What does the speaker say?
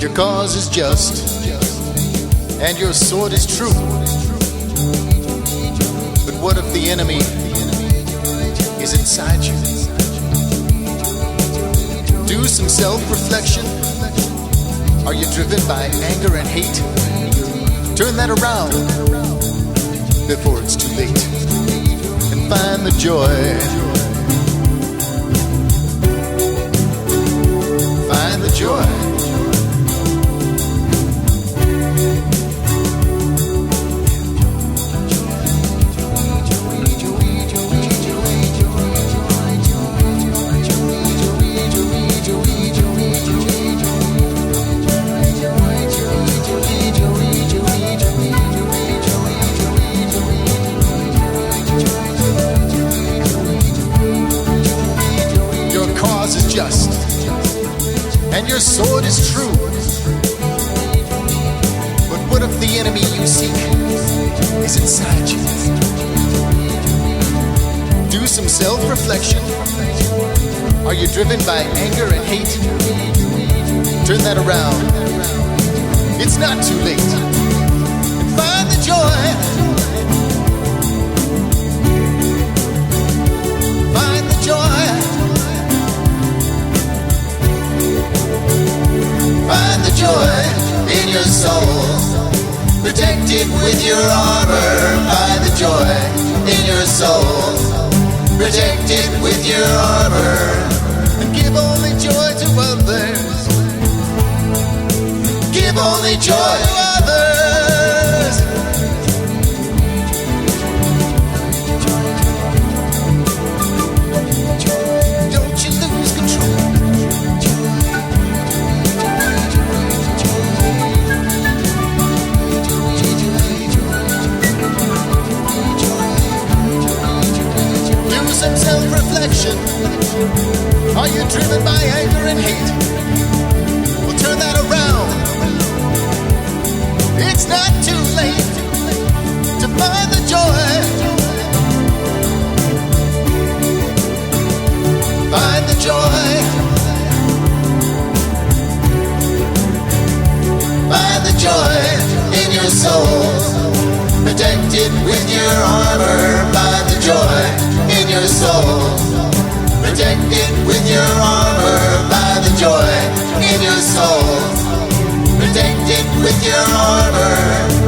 Your cause is just, and your sword is true. But what if the enemy is inside you? Do some self-reflection. Are you driven by anger and hate? Turn that around before it's too late, and find the joy. Find the joy. Is just, and your sword is true. But what if the enemy you seek is inside you? Do some self-reflection. Are you driven by anger and hate? Turn that around. It's not too late. And find the joy. Find the joy. Find the joy in your soul, protected with your armor. Find the joy in your soul, protected with your armor. And give only joy to others. Give only joy to others. Don't you lose control. Some self-reflection. Are you driven by anger and hate? Well, turn that around. It's not too late to find the joy. Find the joy. Find the joy in your soul, protected with your armor. Find the joy in your soul, protected with your armor. By the joy in your soul, protected with your armor.